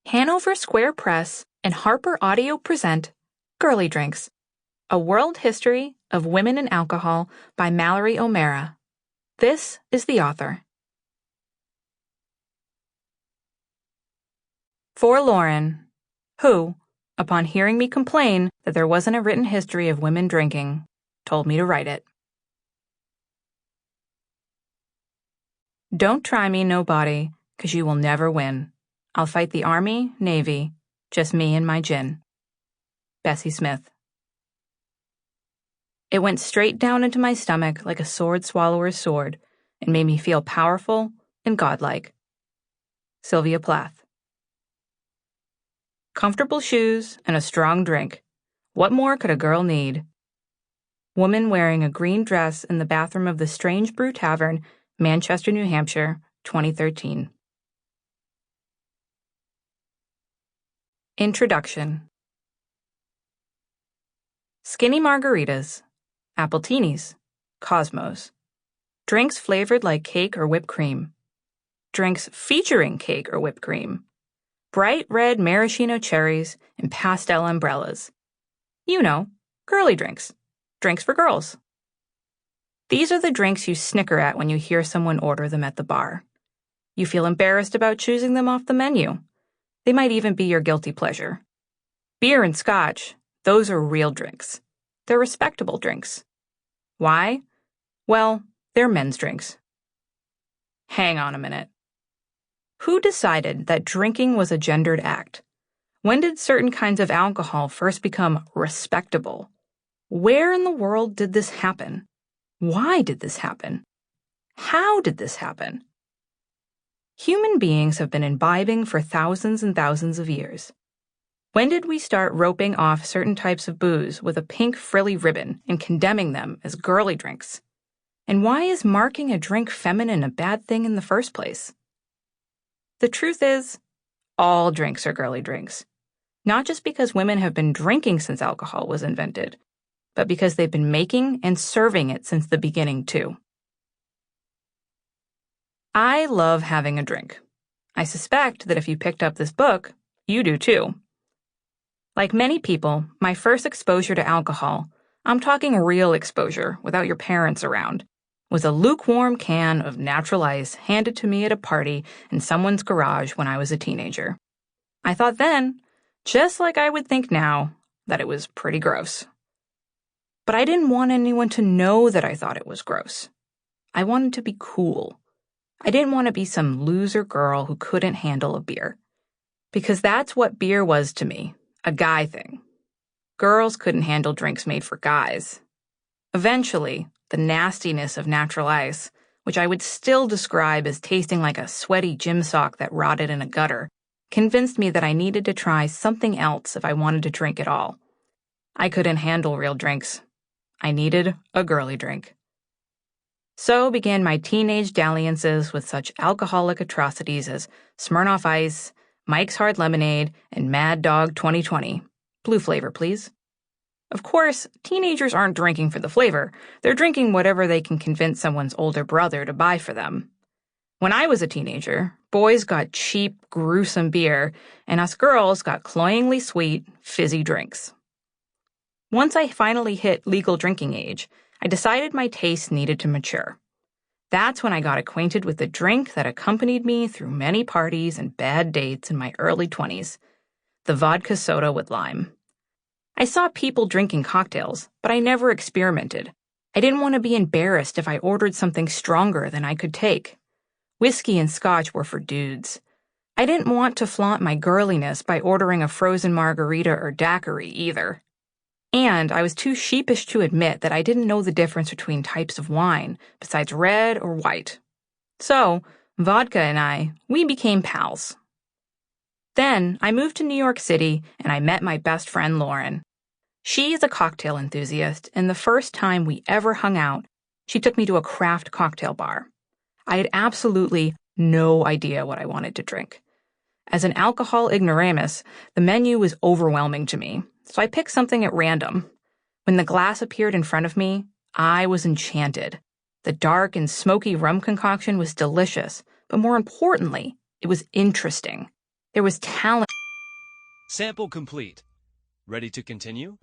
Hanover Square Press and HarlequinAudio present Girly Drinks, A World History of Women and Alcohol by Mallory O'Meara. This is the author. For Lauren, who, upon hearing me complain that there wasn't a written history of women drinking, told me to write it. Don't try me, nobody, 'cause you will never win. I'll fight the Army, Navy, just me and my gin. Bessie Smith. It went straight down into my stomach like a sword swallower's sword and made me feel powerful and godlike. Sylvia Plath. Comfortable shoes and a strong drink. What more could a girl need? Woman wearing a green dress in the bathroom of the Strange Brew Tavern, Manchester, New Hampshire, 2013. Introduction. Skinny margaritas, appletinis, Cosmos, drinks flavored like cake or whipped cream, drinks featuring cake or whipped cream, bright red maraschino cherries and pastel umbrellas. You know, girly drinks, drinks for girls. These are the drinks you snicker at when you hear someone order them at the bar. You feel embarrassed about choosing them off the menu. They might even be your guilty pleasure. Beer and scotch, those are real drinks. They're respectable drinks. Why? Well, they're men's drinks. Hang on a minute. Who decided that drinking was a gendered act? When did certain kinds of alcohol first become respectable? Where in the world did this happen? Why did this happen? How did this happen? Human beings have been imbibing for thousands and thousands of years. When did we start roping off certain types of booze with a pink frilly ribbon and condemning them as girly drinks? And why is marking a drink feminine a bad thing in the first place? The truth is, all drinks are girly drinks. Not just because women have been drinking since alcohol was invented, but because they've been making and serving it since the beginning, too. I love having a drink. I suspect that if you picked up this book, you do too. Like many people, my first exposure to alcohol, I'm talking real exposure without your parents around, was a lukewarm can of natural ice handed to me at a party in someone's garage when I was a teenager. I thought then, just like I would think now, that it was pretty gross. But I didn't want anyone to know that I thought it was gross. I wanted to be cool. I didn't want to be some loser girl who couldn't handle a beer. Because that's what beer was to me, a guy thing. Girls couldn't handle drinks made for guys. Eventually, the nastiness of natural ice, which I would still describe as tasting like a sweaty gym sock that rotted in a gutter, convinced me that I needed to try something else if I wanted to drink at all. I couldn't handle real drinks. I needed a girly drink. So began my teenage dalliances with such alcoholic atrocities as Smirnoff Ice, Mike's Hard Lemonade, and Mad Dog 2020. Blue flavor, please. Of course, teenagers aren't drinking for the flavor. They're drinking whatever they can convince someone's older brother to buy for them. When I was a teenager, boys got cheap, gruesome beer, and us girls got cloyingly sweet, fizzy drinks. Once I finally hit legal drinking age, I decided my taste needed to mature. That's when I got acquainted with the drink that accompanied me through many parties and bad dates in my early 20s, the vodka soda with lime. I saw people drinking cocktails, but I never experimented. I didn't want to be embarrassed if I ordered something stronger than I could take. Whiskey and scotch were for dudes. I didn't want to flaunt my girliness by ordering a frozen margarita or daiquiri either. And I was too sheepish to admit that I didn't know the difference between types of wine, besides red or white. So, vodka and we became pals. Then, I moved to New York City, and I met my best friend Lauren. She is a cocktail enthusiast, and the first time we ever hung out, she took me to a craft cocktail bar. I had absolutely no idea what I wanted to drink. As an alcohol ignoramus, the menu was overwhelming to me, so I picked something at random. When the glass appeared in front of me, I was enchanted. The dark and smoky rum concoction was delicious, but more importantly, it was interesting. There was talent. Sample complete. Ready to continue?